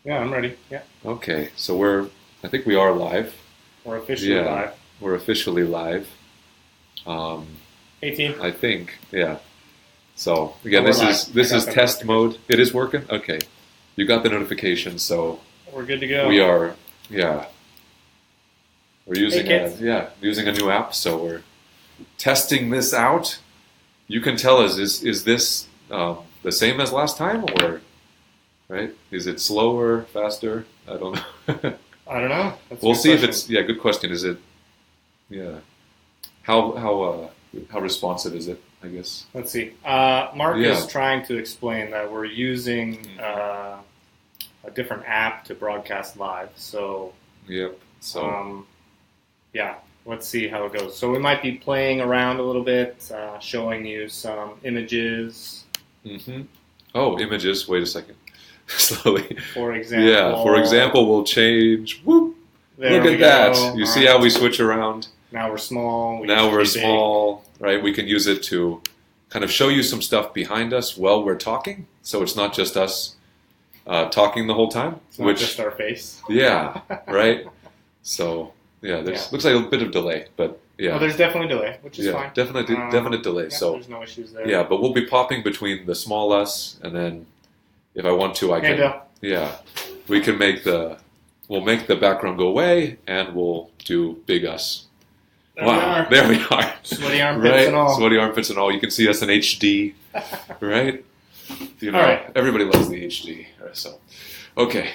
Yeah, I'm ready. Yeah, Okay, so I think we are live. we're officially Yeah, live. we're officially live. Um, 18. I think, yeah. So Oh, again, we're this live. is I this got is the test notification. mode. It is working. Okay, you got the notification. So We're good to we go. are, yeah, we're Hey, using kids. a new app. So we're testing this out. You can tell us is this the same as last time or right? Is it slower, faster? I don't know. I don't know. That's a We'll good see if question. it's good question. Is it yeah? How responsive is it? I guess. Let's see. Mark Yeah. is trying to explain that we're using Mhm. a different app to broadcast live. So, Yep. So. um, yeah, let's see how it goes. So we might be playing around a little bit, showing you some images, hmm Oh, images. Wait a second. Slowly. for Yeah. For example. example, we'll change. Whoop! Look There we at go. that. You All see how we right. switch around? Now we're small. We used Now to we're be big. small, right? We can use it to kind of show you some stuff behind us while we're talking. So it's not just us talking the whole time. It's not just our face. Yeah, right. So yeah, there's Yeah. looks like a bit of delay, but Oh, yeah, there's definitely delay, which is yeah, fine. definite delay. Yeah, So there's no issues there. yeah, but we'll be popping between the small us, and then if I want to, I Hey, can. Bill. Yeah, we can we'll make the background go away, and we'll do big us. There we Wow, are. there we are. Sweaty armpits Right, and all. sweaty armpits and all. You can see us in HD, right? You know, All right. everybody loves the HD. So, okay.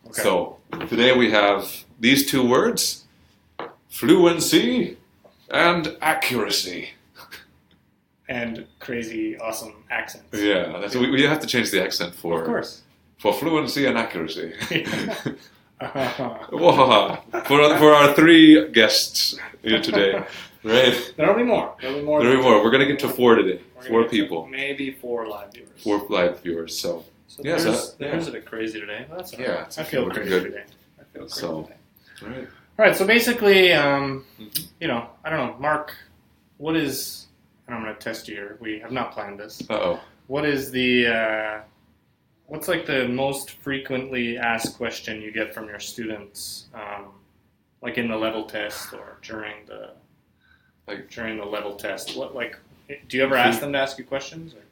Okay. So today we have these two words: fluency and accuracy. And crazy, awesome accents. Yeah, we have to change the accent Of for course. fluency and accuracy. There'll Wow. For our three guests here today, right? be more. There'll be more. There are more. We're gonna get to four today. We're gonna Four get to people, maybe 4 live viewers. 4 live viewers. So So yeah, there's a bit crazy today. But that's all right. Yeah, it's I feel looking crazy good. today. I feel crazy So- today. all right. All right. So basically, Mhm. I don't know, Mark. What is? And I'm going to test you here. We have not planned this. Uh-oh. What is the? What's like the most frequently asked question you get from your students, like in the level test or during the level test? What like? Do you ever ask them to ask you questions? Or?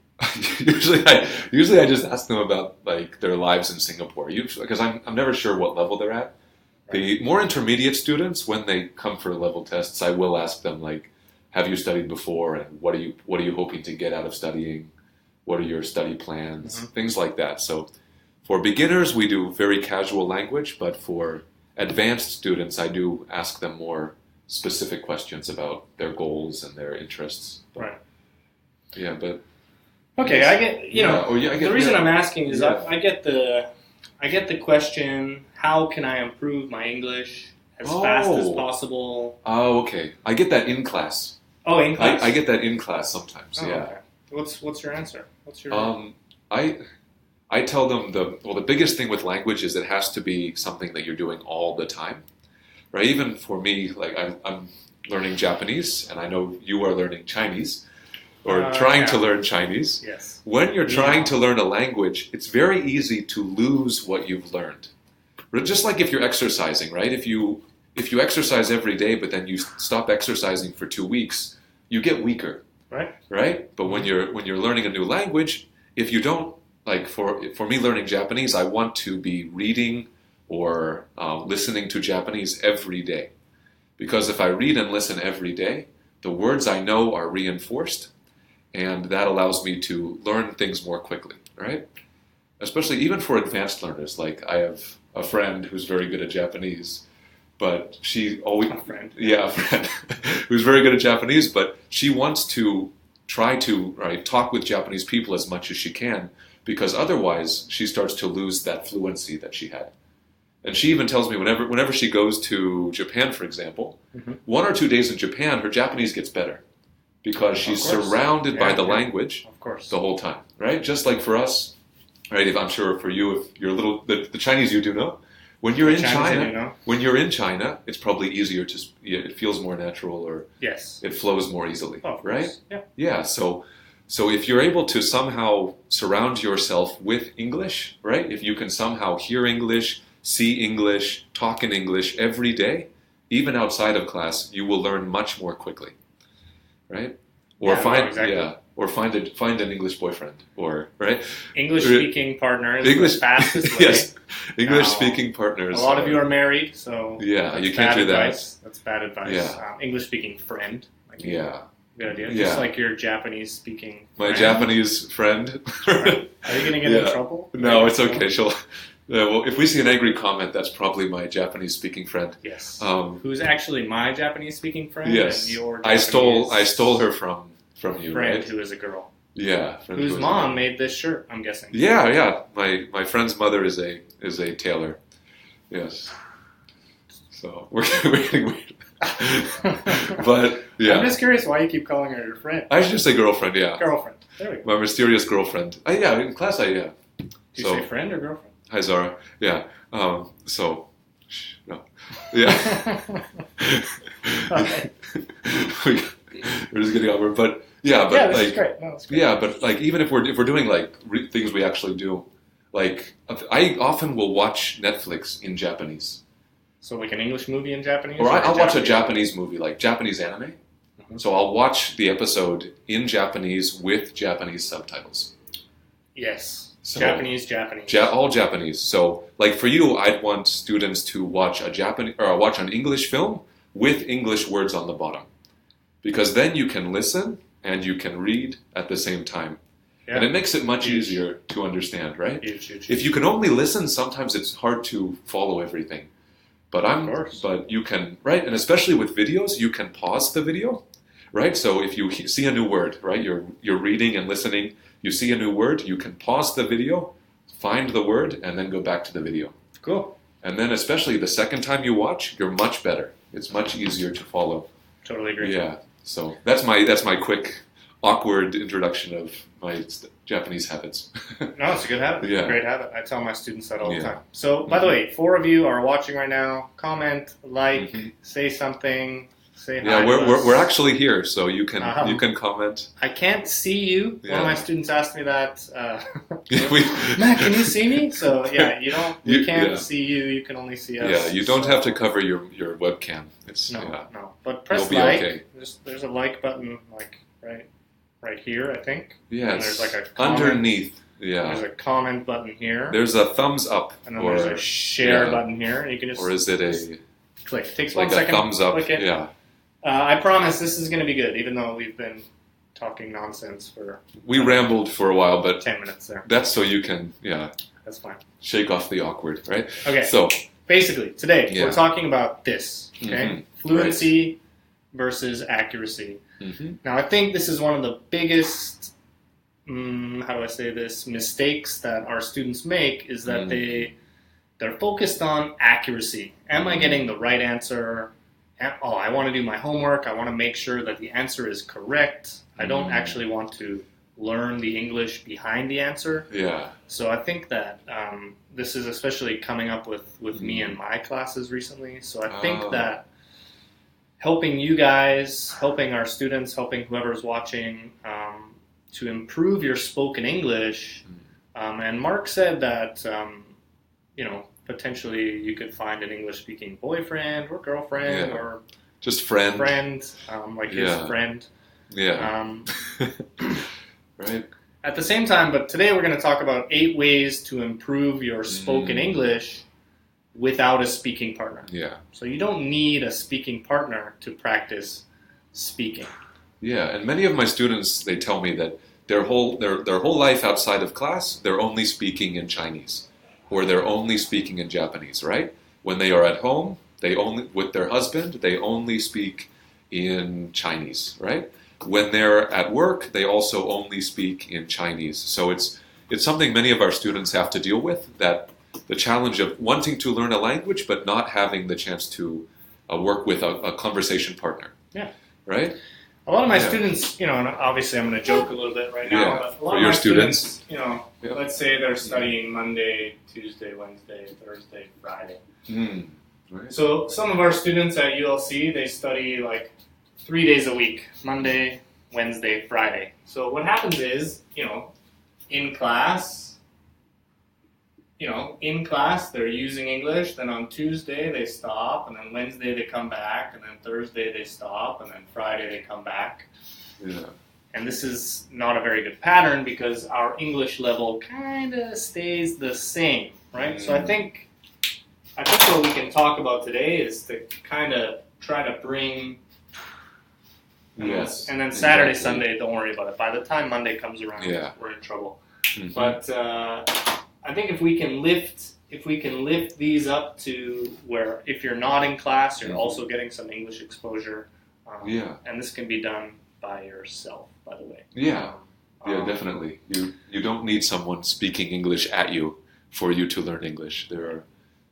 Usually I just ask them about like their lives in Singapore. Usually, because I'm never sure what level they're at. The more intermediate students, when they come for level tests, I will ask them like, "Have you studied before? And what are you hoping to get out of studying? What are your study plans? Mhm. Things like that." So, for beginners, we do very casual language, but for advanced students, I do ask them more specific questions about their goals and their interests. Right. Yeah, but Okay, Yes. I get. I get The reason yeah. I'm asking is Yeah. I get the question, how can I improve my English as fast as Oh. possible? Oh, okay. I get that in class. Oh, in class. I get that in class sometimes. Oh, Yeah. okay. What's your answer? What's your I tell them the biggest thing with language is it has to be something that you're doing all the time, right? Even for me, like I'm learning Japanese, and I know you are learning Chinese, or trying to yeah. learn Chinese. Yes. When you're trying Yeah. to learn a language, it's very easy to lose what you've learned. Just like if you're exercising, right? If you exercise every day, but then you stop exercising for 2 weeks, you get weaker, Right. right? But when you're learning a new language, if you don't like for me learning Japanese, I want to be reading or listening to Japanese every day, because if I read and listen every day, the words I know are reinforced, and that allows me to learn things more quickly, right? Especially even for advanced learners. Like I have a friend who's very good at Japanese, but she always A friend. yeah, a friend who's very good at Japanese, but she wants to try to talk with Japanese people as much as she can, because otherwise she starts to lose that fluency that she had. And she even tells me whenever she goes to Japan, for example, Mhm. 1 or 2 days in Japan, her Japanese gets better because she's Of course. surrounded by Yeah, the yeah. language Of course. the whole time, right? Just like for us, right? If I'm sure for you, if you're the Chinese you do know, when you're in Chinese, China, you know? when you're in China, it's probably easier it feels more natural, or Yes. it flows more easily, Oh, of right? course. Yeah. Yeah. So So if you're able to somehow surround yourself with English, right? If you can somehow hear English, see English, talk in English every day, even outside of class, you will learn much more quickly, right? Or find an English boyfriend, or right? English speaking partner is the fastest way. Yes, English speaking partners. A lot of you are married, so yeah, you can't do that. That's bad advice. Yeah. English speaking friend. Yeah. Good idea. Yeah. Just like your Japanese speaking My friend. Japanese friend. Are you going to get in trouble? No, it's okay. Well, if we see an angry comment, that's probably my Japanese speaking friend. Yes. Who's actually my Japanese speaking friend? Yes. And your I stole her from you, friend right? who is a girl. Yeah. Whose mom made this shirt, I'm guessing. Yeah. My friend's mother is a tailor. Yes. So we're getting weird. But yeah, I'm just curious why you keep calling her your friend. I should just say girlfriend. Yeah, girlfriend. There we go. My mysterious girlfriend. Yeah, in class Do you say friend or girlfriend? Hi Zara. Yeah. So, no. Yeah. We're just getting over, but yeah, but this like, is great. No, it's great. yeah, but like, even if we're doing like things we actually do, like I often will watch Netflix in Japanese. So like an English movie in Japanese? Or I'll watch a Japanese movie, like Japanese anime. Mm-hmm. So I'll watch the episode in Japanese with Japanese subtitles. Yes. So, Japanese. All Japanese. So like for you, I'd want students to watch watch an English film with English words on the bottom. Because then you can listen and you can read at the same time. Yeah. And it makes it much easier to understand, right? Huge. If you can only listen, sometimes it's hard to follow everything. But you can, right? And especially with videos, you can pause the video, right? So if you see a new word, right? You're reading and listening, you see a new word, you can pause the video, find the word, and then go back to the video. Cool. And then especially the second time you watch, you're much better. It's much easier to follow. Totally agree. Yeah. So that's my quick, awkward introduction of my Japanese habits. No, it's a good habit. Yeah. It's a great habit. I tell my students that all the time. So, by the way, 4 of you are watching right now. Comment, like, say something, say hi. Yeah, we're actually here, so you can comment. I can't see you. Yeah. One of my students asked me that. Matt, can you see me? So yeah, you can't see you. You can only see us. Yeah, you don't have to cover your webcam. No. But press like. Okay. There's a like button, like right here, I think. Yes. And there's like a comment. Underneath. Yeah. There's a comment button here. There's a thumbs up. And then there's a share button here. And you can just... Or is it a... Click. It takes like 1 second. A thumbs up. Click it. Yeah. I promise this is going to be good, even though we've been talking nonsense for... We rambled for a while, but... 10 minutes there. That's so you can, That's fine. Shake off the awkward, right? Okay. So... Basically, today, we're talking about this, okay? Mm-hmm. Fluency versus accuracy. Mm-hmm. Now, I think this is one of the biggest, mistakes that our students make is that they're focused on accuracy. Am I getting the right answer? I want to do my homework. I want to make sure that the answer is correct. I don't actually want to learn the English behind the answer. Yeah. So I think that this is especially coming up with me in my classes recently. So I think that helping you guys, helping our students, helping whoever's watching to improve your spoken English. And Mark said that, potentially you could find an English-speaking boyfriend or girlfriend or just friend, his friend. Yeah. Right. At the same time, but today we're going to talk about 8 ways to improve your spoken English without a speaking partner. Yeah. So you don't need a speaking partner to practice speaking. Yeah, and many of my students, they tell me that their whole life outside of class, they're only speaking in Chinese, or they're only speaking in Japanese, right? When they are at home, with their husband, they only speak in Chinese, right? When they're at work, they also only speak in Chinese. So it's something many of our students have to deal with, that the challenge of wanting to learn a language but not having the chance to work with a conversation partner. Yeah. Right? A lot of my students, and obviously I'm going to joke a little bit right now, but a lot for of your my students, let's say they're studying Monday, Tuesday, Wednesday, Thursday, Friday. Right. So some of our students at ULC, they study like 3 days a week, Monday, Wednesday, Friday. So what happens is, in class, they're using English, then on Tuesday they stop, and then Wednesday they come back, and then Thursday they stop, and then Friday they come back. Yeah. And this is not a very good pattern because our English level kind of stays the same, right? So I think what we can talk about today is to kind of try to bring, and then Saturday, Sunday, don't worry about it. By the time Monday comes around, we're in trouble. Mm-hmm. But I think if we can lift these up to where if you're not in class, you're also getting some English exposure. And this can be done by yourself, by the way. Definitely. You don't need someone speaking English at you for you to learn English. There are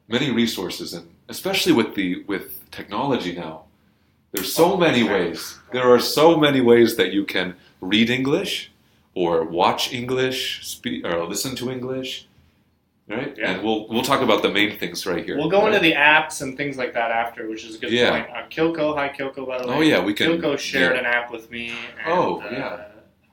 many resources, and especially with technology now, there's so many ways. There are so many ways that you can read English, or watch English, speak or listen to English, right? Yeah. And we'll talk about the main things right here. We'll go into the apps and things like that after, which is a good point. Kyoko, hi Kyoko, by the way. Oh yeah, we can. Kyoko shared an app with me. And,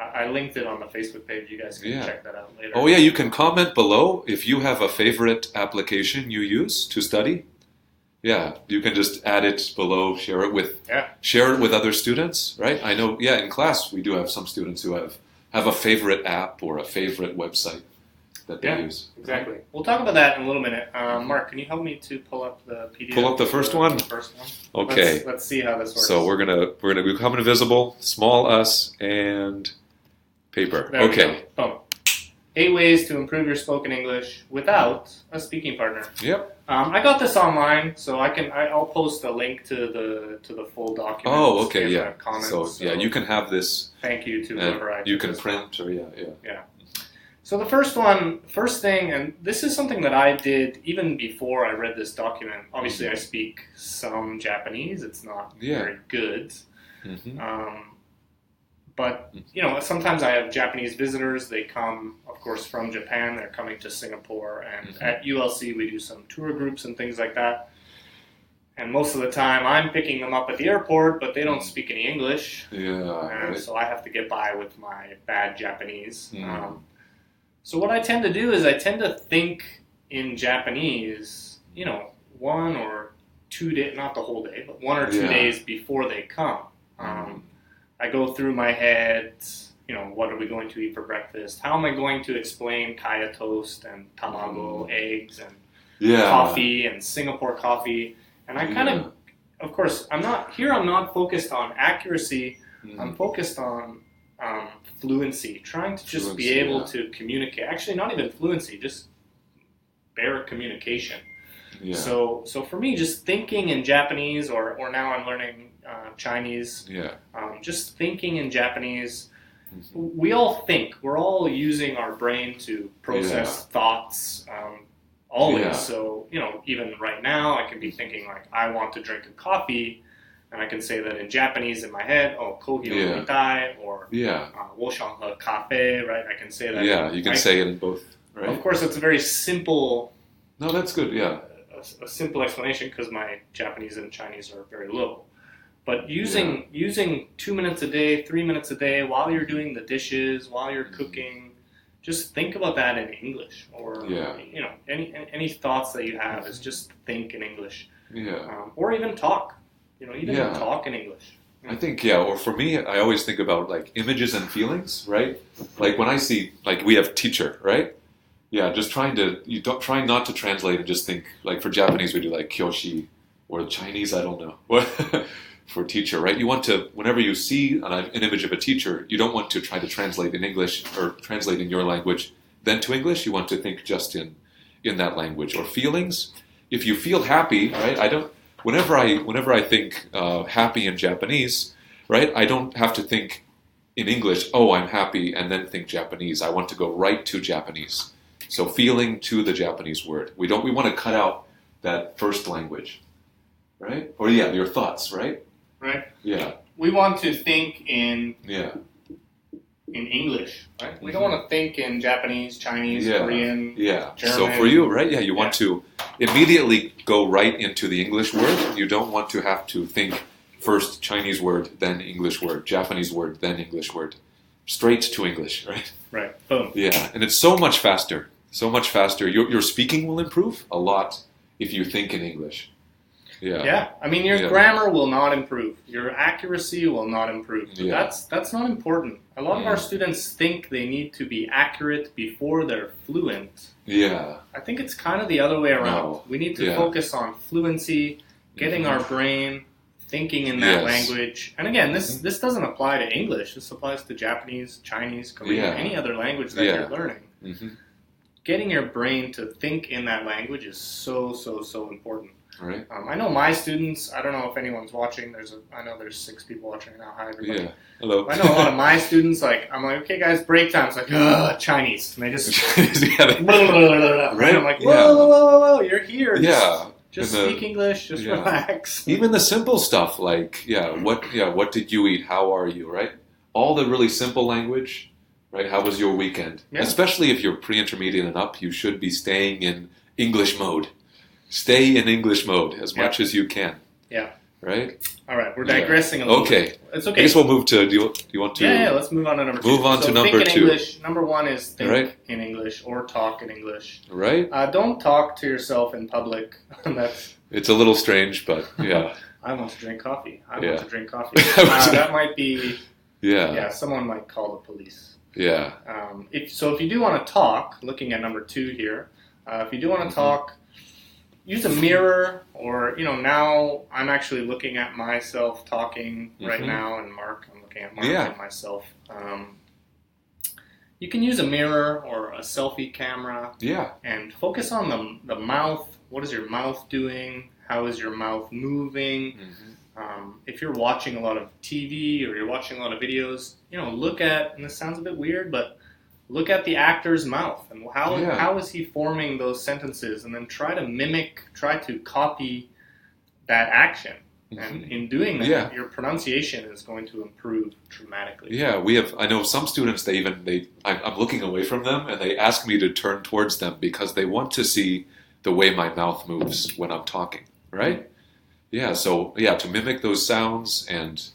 I linked it on the Facebook page. You guys can check that out later. Oh yeah, you can comment below if you have a favorite application you use to study. Yeah, you can just add it below, share it with other students, right? I know, in class we do have some students who have a favorite app or a favorite website that they use. Exactly. We'll talk about that in a little minute. Mark, can you help me to pull up the PDF? Pull up the first one? The first one. Okay. Let's see how this works. So we're gonna become invisible, small us, and paper. There we go. Boom. 8 ways to improve your spoken English without a speaking partner. Yep. I got this online, so I'll post a link to the full document. Oh, okay, in the comments. So you can have this. Thank you to whoever you can print or So the first thing, and this is something that I did even before I read this document. Obviously, I speak some Japanese. It's not very good. Mm-hmm. But, sometimes I have Japanese visitors. They come, of course, from Japan. They're coming to Singapore. And at ULC, we do some tour groups and things like that. And most of the time, I'm picking them up at the airport, but they don't speak any English. So I have to get by with my bad Japanese. So what I tend to do is I tend to think in Japanese, 1 or 2 days, not the whole day, but 1 or 2 days before they come. I go through my head, what are we going to eat for breakfast? How am I going to explain kaya toast and tamago, eggs, and coffee and Singapore coffee? And I kind of course, I'm not focused on accuracy. I'm focused on fluency, trying to just be able to communicate. Actually, not even fluency, just bare communication. So for me, just thinking in Japanese, or now I'm learning Chinese. Just thinking in Japanese. We all think. We're all using our brain to process thoughts always. So, even right now, I can be thinking like, I want to drink a coffee, and I can say that in Japanese in my head, kohi o mitai, or wo shang he cafe, right? I can say that. Yeah, you can say it in both, right? Of course, it's a very simple... No, that's good, A simple explanation because my Japanese and Chinese are very low. But using 2 minutes a day, 3 minutes a day, while you're doing the dishes, while you're cooking, just think about that in English. Or any thoughts that you have is just think in English. Or even talk. Talk in English. I think or for me, I always think about like images and feelings, right? Like when I see, like we have teacher, right? Just try not to translate and just think, like for Japanese we do like kyoshi, or Chinese, I don't know. For teacher, right? You want to, whenever you see an image of a teacher, you don't want to try to translate in English or translate in your language then to English. You want to think just in that language. Or feelings. If you feel happy, right? Whenever I think happy in Japanese, right? I don't have to think in English, I'm happy, and then think Japanese. I want to go right to Japanese. So feeling to the Japanese word. We want to cut out that first language, right? Or your thoughts, right? Right. Yeah. We want to think in English, right? We don't want to think in Japanese, Chinese, Korean, German. So for you, right? You want to immediately go right into the English word. You don't want to have to think first Chinese word, then English word, Japanese word, then English word, straight to English, right? Right. Boom. Yeah, and it's so much faster. So much faster. Your speaking will improve a lot if you think in English. Yeah. Yeah. I mean, your grammar will not improve. Your accuracy will not improve. But that's not important. A lot of our students think they need to be accurate before they're fluent. Yeah. I think it's kind of the other way around. No. We need to focus on fluency, getting our brain thinking in that language. And again, this doesn't apply to English. This applies to Japanese, Chinese, Korean, any other language that you're learning. Getting your brain to think in that language is so important. Right. I know my students. I don't know if anyone's watching. I know there's 6 people watching now. Hi, everybody. Yeah. Hello. I know a lot of my students. I'm like, okay, guys, break time. It's like, Chinese, and they just blah, blah, blah, right. And I'm like, whoa, you're here. Yeah. Just speak English. Just relax. Even the simple stuff like, what did you eat? How are you? Right. All the really simple language. Right. How was your weekend? Yeah. Especially if you're pre-intermediate and up, you should be staying in English mode. Stay in English mode as much as you can. Yeah. Right? All right. We're digressing a little bit. It's okay. I guess we'll move to, do you want to? Yeah, let's move on to number 2. Move on to number 2. Think in English. Number 1 is think in English or talk in English. Right. Don't talk to yourself in public. It's a little strange, but yeah. I want to drink coffee. I want to drink coffee. That might be... Yeah, someone might call the police. Yeah. If you do want to talk, looking at number 2 here, if you do want to talk, use a mirror, or, now I'm actually looking at myself talking right now, and I'm looking at Mark and myself. You can use a mirror or a selfie camera and focus on the mouth. What is your mouth doing? How is your mouth moving? If you're watching a lot of TV or you're watching a lot of videos, look at, and this sounds a bit weird, but look at the actor's mouth and how is he forming those sentences, and then try to copy that action. And in doing that, your pronunciation is going to improve dramatically. Yeah, I know some students, I'm looking away from them and they ask me to turn towards them because they want to see the way my mouth moves when I'm talking, right? Yeah, so to mimic those sounds, and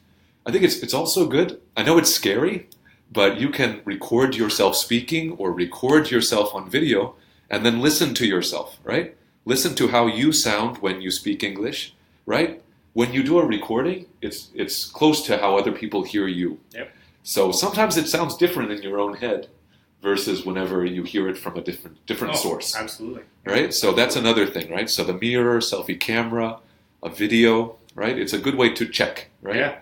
I think it's also good. I know it's scary, but you can record yourself speaking or record yourself on video and then listen to yourself, right? Listen to how you sound when you speak English, right? When you do a recording, it's close to how other people hear you. Yep. So sometimes it sounds different in your own head versus whenever you hear it from a different source. Absolutely. Right? So that's another thing, right? So the mirror, selfie camera, a video, right? It's a good way to check, right? Yeah.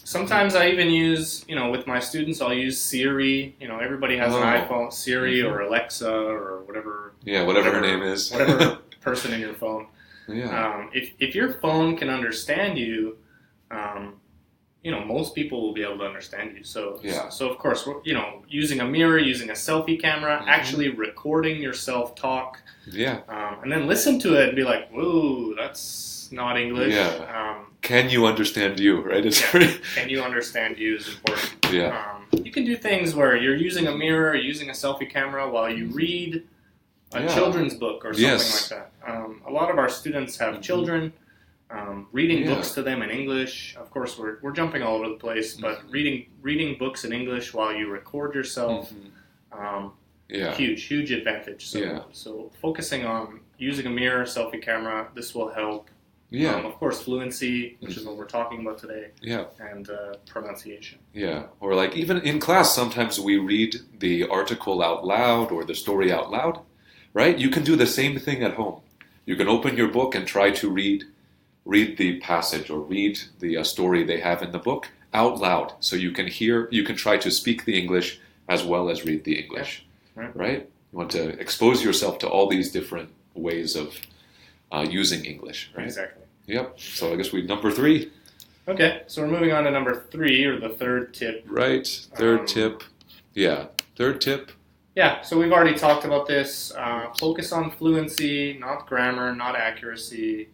Sometimes I even use, with my students, I'll use Siri. Everybody has an iPhone, Siri or Alexa or whatever. Yeah, whatever her name is. Whatever person in your phone. Yeah. If your phone can understand you, most people will be able to understand you. So of course, using a mirror, using a selfie camera, actually recording yourself talk. Yeah. And then listen to it and be like, whoa, that's not English. Yeah. Can you understand you, right? Can you understand you is important. Yeah. You can do things where you're using a mirror, using a selfie camera while you read a children's book or something like that. A lot of our students have children, reading books to them in English. Of course, we're jumping all over the place, but reading books in English while you record yourself, huge advantage. So focusing on using a mirror, selfie camera, this will help. Yeah. Of course, fluency, which is what we're talking about today. Yeah. And pronunciation. Yeah. Or like even in class, sometimes we read the article out loud or the story out loud, right? You can do the same thing at home. You can open your book and try to read the passage or read the story they have in the book out loud. So you can try to speak the English as well as read the English, right? You want to expose yourself to all these different ways of using English, right? Exactly. Yep. So I guess number 3. Okay. So we're moving on to number 3, or the third tip. Right. Third tip. Yeah. Third tip. Yeah. So we've already talked about this. Focus on fluency, not grammar, not accuracy.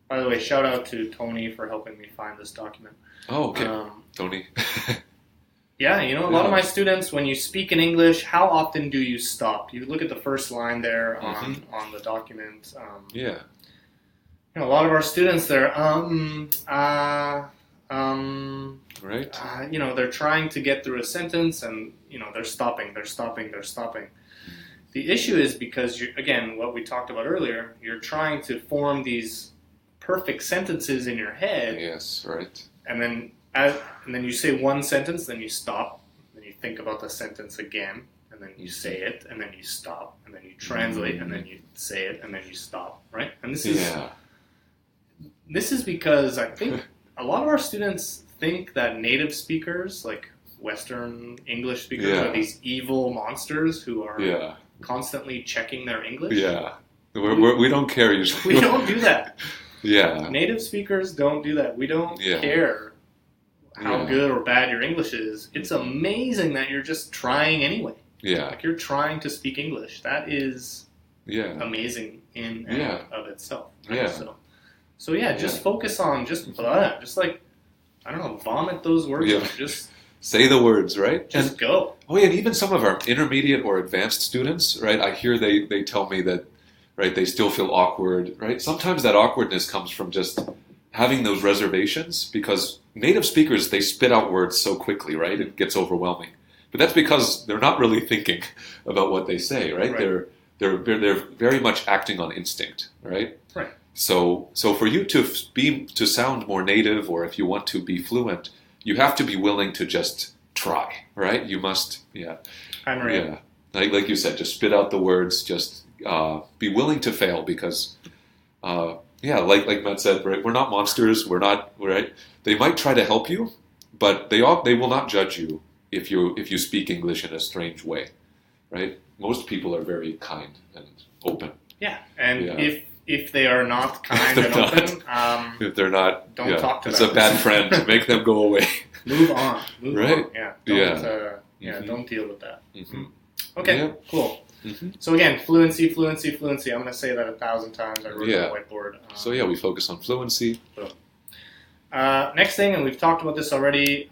By the way, shout out to Tony for helping me find this document. Oh, okay. Tony. Yeah, a lot of my students, when you speak in English, how often do you stop? You look at the first line there on the document. a lot of our students, they're right? they're trying to get through a sentence, and they're stopping. The issue is because again, what we talked about earlier, you're trying to form these perfect sentences in your head. Yes, right. And then you say one sentence, then you stop, then you think about the sentence again, and then you say it, and then you stop, and then you translate, and then you say it, and then you stop, right? And this is because I think a lot of our students think that native speakers, like Western English speakers, are these evil monsters who are constantly checking their English. Yeah, we don't care usually. We don't do that. Yeah. Native speakers don't do that. We don't care how good or bad your English is. It's amazing that you're just trying anyway. Yeah. Like you're trying to speak English. That is amazing in and of itself. Right? Yeah. So just focus on just like, I don't know, vomit those words out. Just say the words, right? Just go. Oh, yeah, and even some of our intermediate or advanced students, right? I hear they tell me that, right, they still feel awkward, right? Sometimes that awkwardness comes from just having those reservations, because native speakers, they spit out words so quickly, right? It gets overwhelming. But that's because they're not really thinking about what they say, right? They're very much acting on instinct, right? Right. So for you to sound more native, or if you want to be fluent, you have to be willing to just try, right? You must, like you said, just spit out the words, just be willing to fail, because, like Matt said, right? We're not monsters. We're not, right? They might try to help you, but they will not judge you if you speak English in a strange way, right? Most people are very kind and open. Yeah, and if they are not kind and open, if they're not, don't talk to them. It's a bad friend. Make them go away. Move on. Move on. Yeah. Don't deal with that. Mm-hmm. Okay, cool. Mm-hmm. So again, fluency. I'm going to say that 1,000 times. I wrote it on the whiteboard. We focus on fluency. Next thing, and we've talked about this already,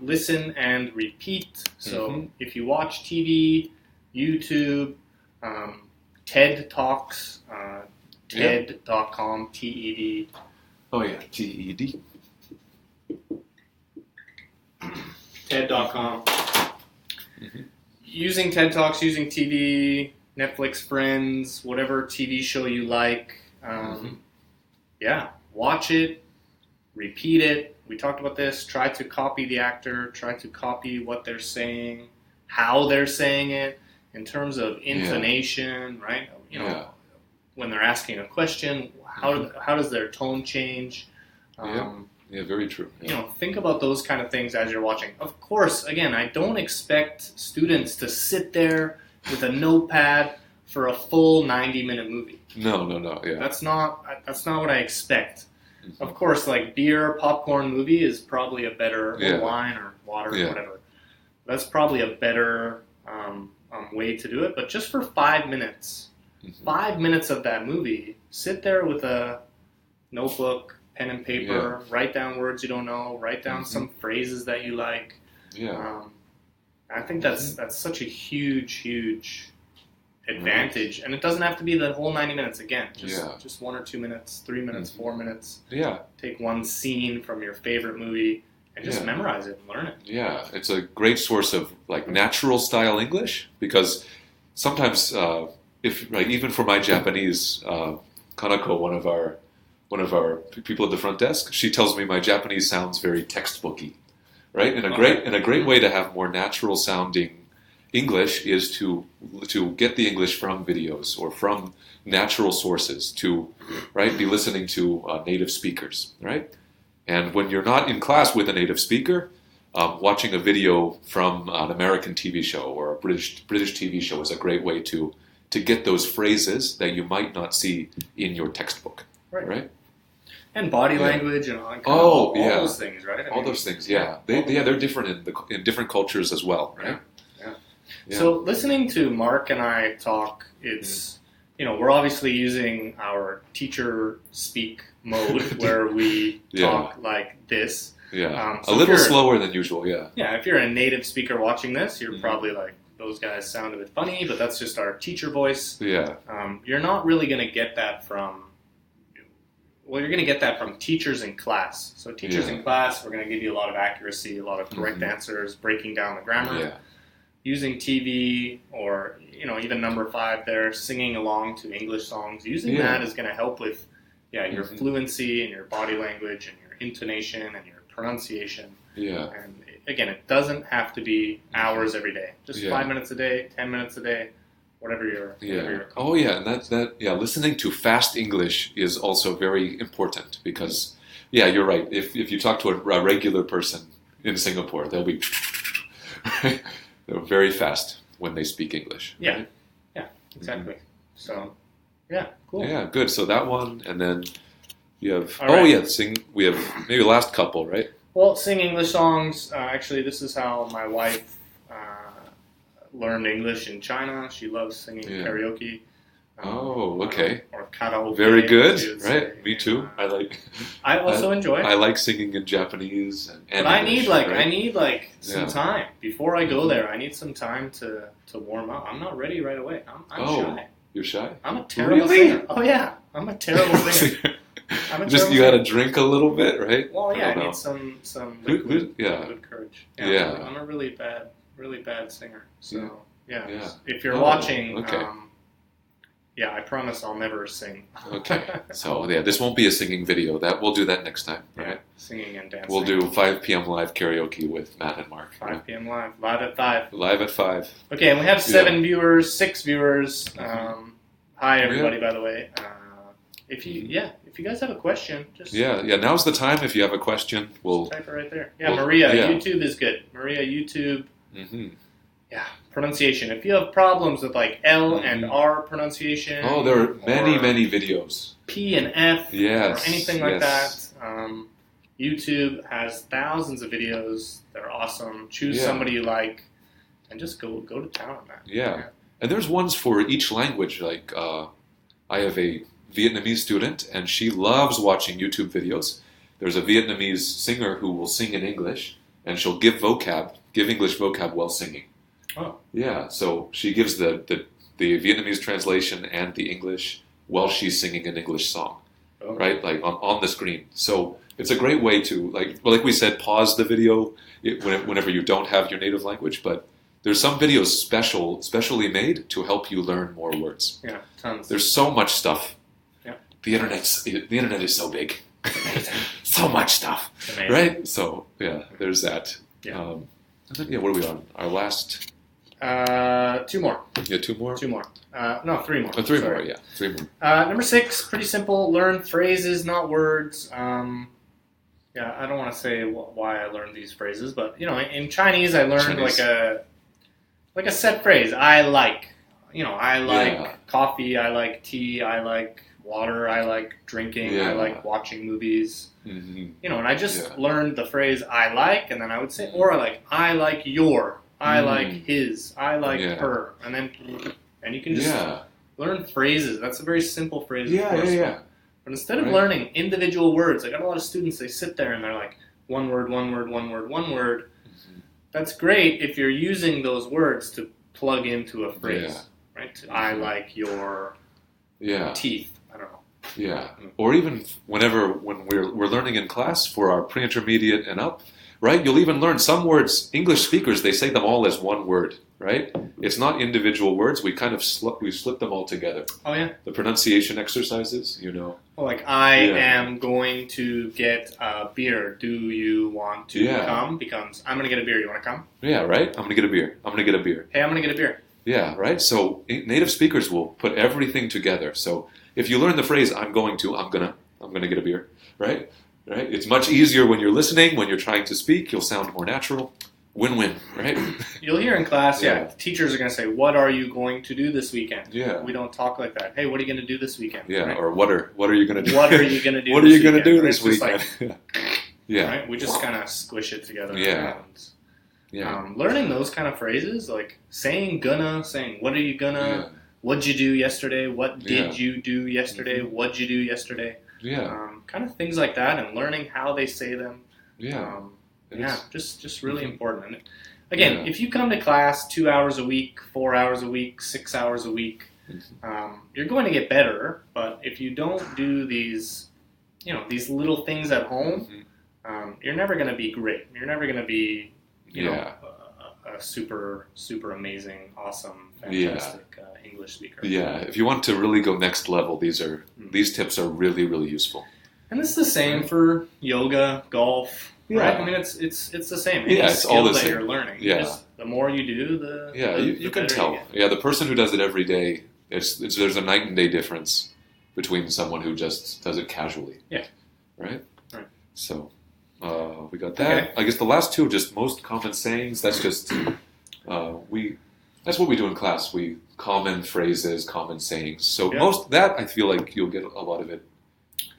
listen and repeat. So if you watch TV, YouTube, TED Talks, TED.com, TED. Oh yeah, TED. TED.com. Using TED Talks, using TV, Netflix, Friends, whatever TV show you like. Watch it, repeat it. We talked about this. Try to copy the actor. Try to copy what they're saying, how they're saying it, in terms of intonation, right? When they're asking a question, how does their tone change? Very true. Think about those kind of things as you're watching. Of course, again, I don't expect students to sit there with a notepad for a full 90-minute movie. No. Yeah. That's not what I expect. Of course, like beer, popcorn movie is probably a better, or wine or water or whatever. That's probably a better way to do it. But just for 5 minutes, 5 minutes of that movie, sit there with a notebook, pen and paper, write down words you don't know, write down some phrases that you like. I think that's such a huge advantage, and it doesn't have to be the whole 90 minutes again. Just 1 or 2 minutes, 3 minutes, 4 minutes. Take one scene from your favorite movie and just memorize it and learn it. Yeah, it's a great source of like natural style English, because sometimes even for my Japanese, Kanako, one of our people at the front desk, she tells me my Japanese sounds very textbooky, right? And a great way to have more natural sounding English is to get the English from videos or from natural sources, to be listening to native speakers, right? And when you're not in class with a native speaker, watching a video from an American TV show or a British TV show is a great way to get those phrases that you might not see in your textbook, right? And body language and all those things, right? All those things, they're different in different cultures as well, right? Yeah. So listening to Mark and I talk, it's we're obviously using our teacher speak mode where we talk like this. Yeah, so a little slower than usual. Yeah. Yeah, if you're a native speaker watching this, you're probably like, those guys sound a bit funny, but that's just our teacher voice. Yeah. You're not really going to get that from well, you're going to get that from teachers in class. So teachers in class, we're going to give you a lot of accuracy, a lot of correct answers, breaking down the grammar. Yeah. Using TV or, even number 5 there, singing along to English songs, using that is going to help with, your fluency and your body language and your intonation and your pronunciation. Yeah. And again, it doesn't have to be hours every day. Just 5 minutes a day, 10 minutes a day, whatever you're Oh, yeah, and listening to fast English is also very important because, you're right. If you talk to a regular person in Singapore, they'll be they're very fast when they speak English. Yeah, right? yeah, exactly. So, cool. Yeah, good. So that one, and then you have sing. We have maybe last couple, right? Well, sing English songs. Actually, this is how my wife learned English in China. She loves singing karaoke. Okay. Or karaoke. Very good, right? Me too. I also enjoy. I like singing in Japanese and but English, I need some time before I go there. I need some time to warm up. I'm not ready right away. I'm shy. You're shy? I'm a terrible singer. Oh yeah, I'm a terrible singer. You got to drink a little bit, right? Well, I need some liquid courage. Yeah, I'm a really bad singer. So if you're watching, I promise I'll never sing. Okay, so this won't be a singing video. We'll do that next time, right? Singing and dancing. We'll do 5 p.m. live karaoke with Matt and Mark. 5 p.m. live at 5. Live at 5. Okay, and we have 7 viewers, 6 viewers. Hi everybody, by the way. If you guys have a question, just now's the time. If you have a question, we'll type it right there. Maria, YouTube is good. Maria, YouTube. Yeah, pronunciation. If you have problems with like L and R pronunciation, there are many videos. P and F, or anything like that. YouTube has thousands of videos. They're awesome. Choose somebody you like, and just go to town on that. Yeah, and there's ones for each language. Like I have a Vietnamese student, and she loves watching YouTube videos. There's a Vietnamese singer who will sing in English, and she'll give English vocab while singing. Oh. Yeah, so she gives the Vietnamese translation and the English while she's singing an English song, right? Like on the screen. So it's a great way to, like we said, pause the video whenever you don't have your native language, but there's some videos specially made to help you learn more words. Yeah, tons. There's so much stuff. Yeah. The internet is so big. So much stuff, right? So there's that. Yeah. What are we on? Our last... 2 more. Yeah, 2 more? 2 more. No, 3 more. 3 more, yeah. 3 more. Number 6, pretty simple. Learn phrases, not words. I don't want to say why I learned these phrases, but, in Chinese I learned like a set phrase. I like. I like coffee, I like tea, I like water, I like drinking, I like watching movies. And I just learned the phrase I like, and then I would say, or I like your, I like his, I like her, and you can just learn phrases. That's a very simple phrase. But instead of learning individual words, I got a lot of students, they sit there and they're like, one word, one word, one word, one word. That's great if you're using those words to plug into a phrase, right? I like your teeth. I don't know. Yeah, or even when we're learning in class for our pre-intermediate and up, right? You'll even learn some words. English speakers, they say them all as one word, right? It's not individual words. We kind of we slip them all together. Oh yeah. The pronunciation exercises, Well, like I am going to get a beer. Do you want to come? Becomes I'm going to get a beer. You want to come? Yeah, right. I'm going to get a beer. I'm going to get a beer. Hey, I'm going to get a beer. Yeah, right. So native speakers will put everything together. So if you learn the phrase I'm gonna get a beer, right? Right? It's much easier when you're listening, when you're trying to speak, you'll sound more natural. Win-win, right? You'll hear in class, teachers are going to say, what are you going to do this weekend? Yeah. We don't talk like that. Hey, what are you going to do this weekend? Yeah, right? or what are you going to do? What are you going to do What are you going to do this weekend? Right? We just kind of squish it together. Yeah. Learning those kind of phrases, like saying gonna, saying what are you gonna, what'd you do yesterday, what did you do yesterday, what'd you do yesterday? Kind of things like that, and learning how they say them. Just really important. And again, if you come to class 2 hours a week, 4 hours a week, 6 hours a week, you're going to get better. But if you don't do these these little things at home, you're never going to be great. You're never going to be, a super, super amazing, awesome, fantastic English speaker. Yeah, if you want to really go next level, these tips are really, really useful. And it's the same for yoga, golf, right? I mean, it's the same. Any it's all the that same. you're learning. Yeah. The more you do, you can tell. The person who does it every day, there's a night and day difference between someone who just does it casually. Yeah. Right? Right. So, we got that. Okay. I guess the last two, just most common sayings. That's just that's what we do in class. We common phrases, common sayings. So I feel like you'll get a lot of it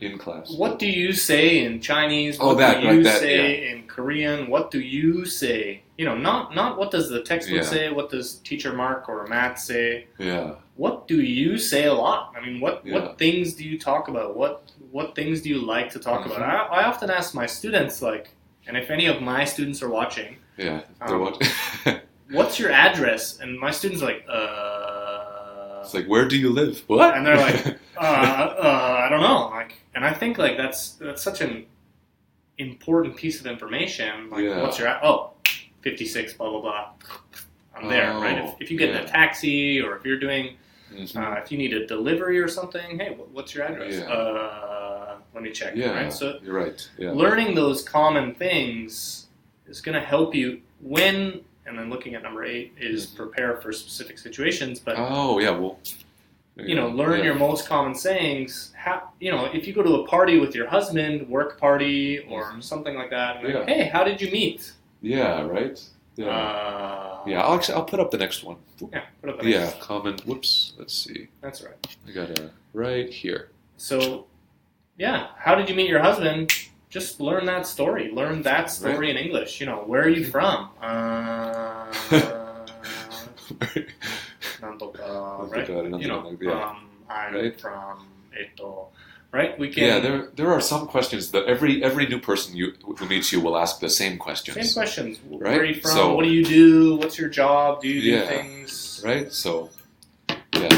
in class. What do you say in Chinese? What do you say in Korean? What do you say? Not what does the textbook say? What does teacher Mark or Matt say? Yeah. What do you say a lot? I mean, what things do you talk about? What things do you like to talk about? I often ask my students, and if any of my students are watching, what's your address? And my students are like, It's like, where do you live? What? And they're like, I don't know. And I think that's such an important piece of information. What's your 56, blah blah blah. I'm there, right? If you get in a taxi or if you're doing, if you need a delivery or something, hey, what's your address? Let me check. Yeah, right? So you're right. Yeah. Learning those common things is going to help you when. And then looking at number 8 is prepare for specific situations. But learn your most common sayings. If you go to a party with your husband, work party or something like that, hey, how did you meet? Yeah, right. Yeah. I'll put up the next one. Yeah, put up the next one. Common. Whoops. Let's see. That's right. I got it right here. So, how did you meet your husband? Just learn that story. Learn that story in English. Where are you from? Right? I'm from Eto. Right? We can. There are some questions that every new person who meets you will ask the same questions. Same questions. Right? Where are you from? What do you do? What's your job? Do you do things? Right? So,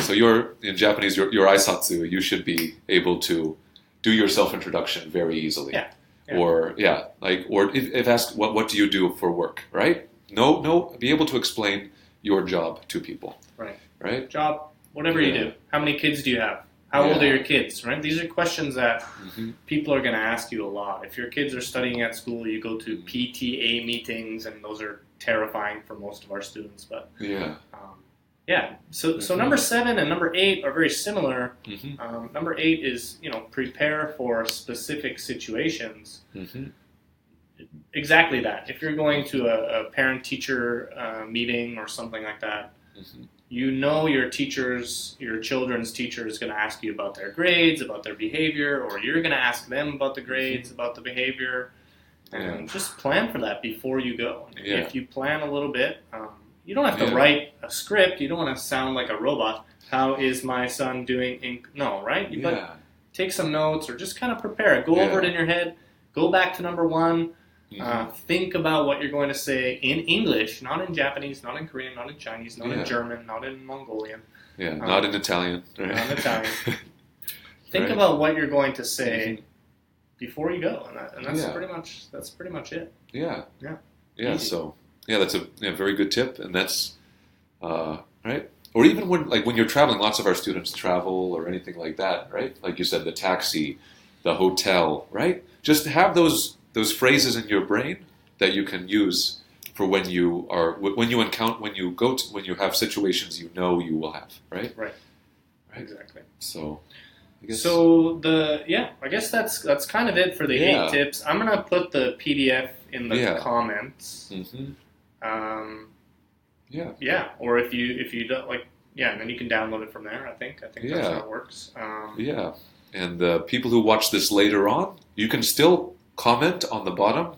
so you're in Japanese. Your aisatsu. You should be able to do your self-introduction very easily. Yeah. Or if asked what do you do for work, right? No, be able to explain your job to people. Right? Job, whatever you do. How many kids do you have? How old are your kids? Right? These are questions that people are going to ask you a lot. If your kids are studying at school, you go to PTA meetings, and those are terrifying for most of our students. But So number 7 and number 8 are very similar. Number 8 is prepare for specific situations. Exactly that. If you're going to a parent-teacher meeting or something like that, your children's teacher is going to ask you about their grades, about their behavior, or you're going to ask them about the grades, about the behavior, and just plan for that before you go. If you plan a little bit. You don't have to write a script. You don't want to sound like a robot. How is my son doing? No, right? But take some notes or just kind of prepare it. Go over it in your head. Go back to number 1. Think about what you're going to say in English, not in Japanese, not in Korean, not in Chinese, not in German, not in Mongolian. Not in Italian. Right? Not in Italian. Think about what you're going to say before you go, and that's pretty much it. Yeah. So. Yeah, that's a very good tip, and that's right. Or even when you're traveling, lots of our students travel or anything like that, right? Like you said, the taxi, the hotel, right? Just have those phrases in your brain that you can use for when you have situations you will have, right? Right. Exactly. So. I guess that's kind of it for the 8 tips. I'm gonna put the PDF in the comments. Or if you don't and then you can download it from there. I think that's how it works. And the people who watch this later on, you can still comment on the bottom,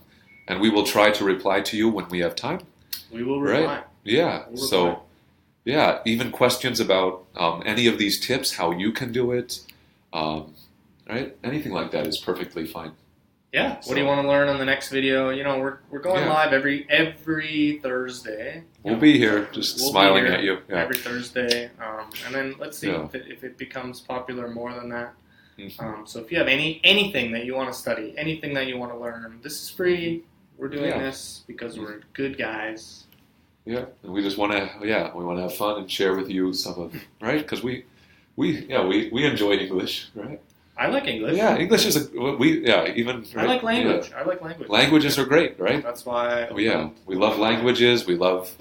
and we will try to reply to you when we have time. We will reply. Right? Yeah. So, even questions about any of these tips, how you can do it, right? Anything like that is perfectly fine. Yeah. What do you want to learn on the next video? We're going live every Thursday. We'll be here, just smiling at you. Every Thursday, and then let's see if it becomes popular more than that. So if you have anything that you want to study, anything that you want to learn, this is free. We're doing this because we're good guys. Yeah, and we just want to we want to have fun and share with you some of because we enjoy English, right? I like English. Yeah, English is even. I like language. Yeah. I like language. Languages are great, right? That's why. We love languages. We love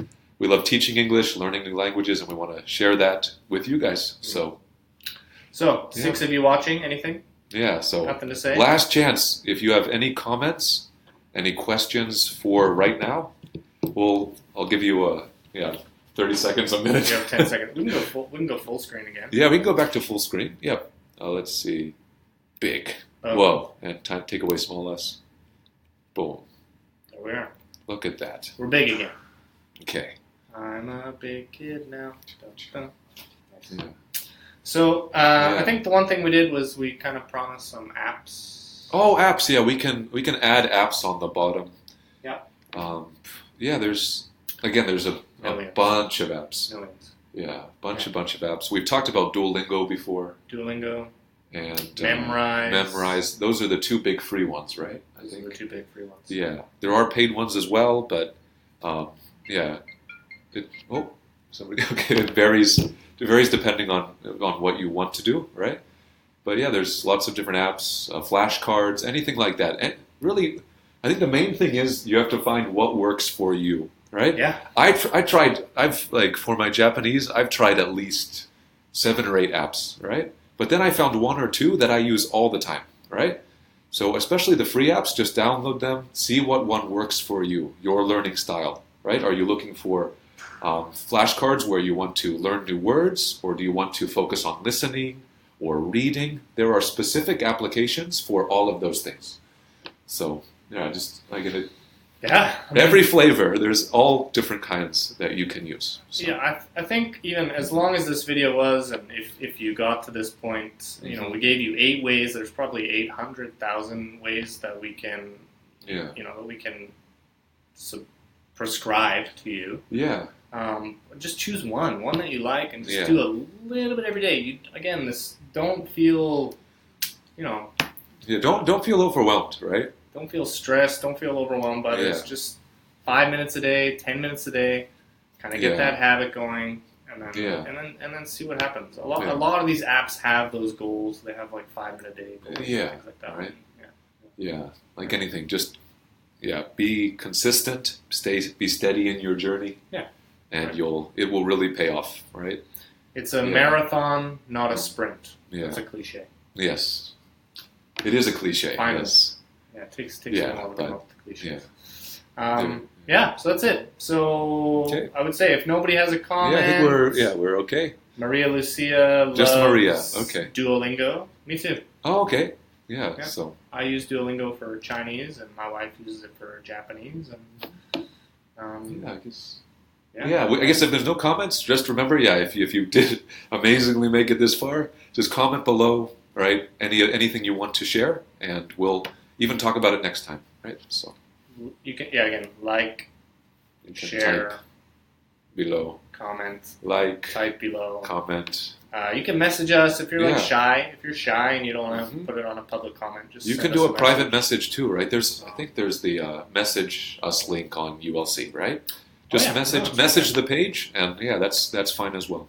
teaching English, learning new languages, and we want to share that with you guys. So 6 of you watching, anything? Yeah. So nothing to say. Last chance. If you have any comments, any questions for right now, I'll give you 30 seconds, a minute. You have 10 seconds. We can go full screen again. Yeah, we can go back to full screen. Yep. Let's see. Big. Whoa. And take away small s. Boom. There we are. Look at that. We're big again. Okay. I'm a big kid now. Nice. Yeah. So I think the one thing we did was we kind of promised some apps. Oh, apps. Yeah, we can add apps on the bottom. Yeah. There's a bunch of apps. Millions. Yeah, bunch of apps. We've talked about Duolingo before. Duolingo. And Memrise. Those are the two big free ones, right? Those are the two big free ones. Yeah, there are paid ones as well, but somebody. Okay, it varies. It varies depending on what you want to do, right? But yeah, there's lots of different apps, flashcards, anything like that. And really, I think the main thing is you have to find what works for you, right? Yeah. For my Japanese, I've tried at least 7 or 8 apps, right? But then I found 1 or 2 that I use all the time, right? So especially the free apps, just download them, see what one works for you, your learning style, right? Are you looking for flashcards where you want to learn new words, or do you want to focus on listening or reading? There are specific applications for all of those things. So I get it. Yeah. Every flavor, there's all different kinds that you can use. So. Yeah, I think even as long as this video was, and if you got to this point, we gave you 8 ways. There's probably 800,000 ways that we can, prescribe to you. Yeah. Just choose one that you like, and just do a little bit every day. Don't feel, Yeah, don't feel overwhelmed, right? Don't feel stressed. Don't feel overwhelmed by this. Just 5 minutes a day, 10 minutes a day. Kind of get that habit going, and then see what happens. A lot of these apps have those goals. They have like 5 minute a day goals, things like that. Right. Yeah, like anything, just be consistent. Be steady in your journey. Yeah, and it will really pay off, right? It's a marathon, not a sprint. Yeah, it's a cliche. Yes, it is a cliche. Finally. Yes. Yeah, it takes a while to come up with the cliches. So that's it. So I would say if nobody has a comment, I think we're okay. Maria Lucia Just loves Maria. Okay. Duolingo. Me too. Oh, okay. Yeah. So I use Duolingo for Chinese, and my wife uses it for Japanese. And I guess. I guess if there's no comments, just remember, if you did amazingly make it this far, just comment below, right? Anything you want to share, and we'll even talk about it next time, right? So you can share type below, comment, type below, comment. You can message us if you're shy. If you're shy and you don't want to put it on a public comment, just you can do a private message too, right? I think there's the message us link on ULC, right? Just message the page, and that's fine as well.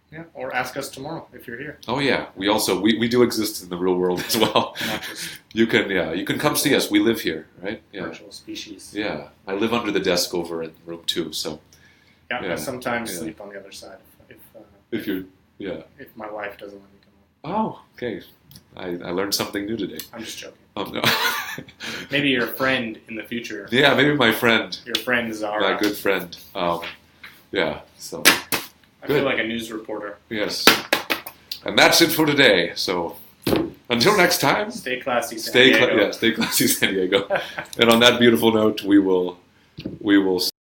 Yeah, or ask us tomorrow if you're here. Oh yeah, we do exist in the real world as well. Not just you can come see us. We live here, right? Yeah. Virtual species. Yeah, I live under the desk over in room 2. So I sometimes sleep on the other side if my wife doesn't let me come home. Oh, okay. I learned something new today. I'm just joking. Oh no. Maybe your friend in the future. Yeah, maybe my friend. Your friend Zara. My good friend. So. I feel like a news reporter. Yes. And that's it for today. So until next time. Stay classy, San Diego. Stay classy, San Diego. And on that beautiful note, we will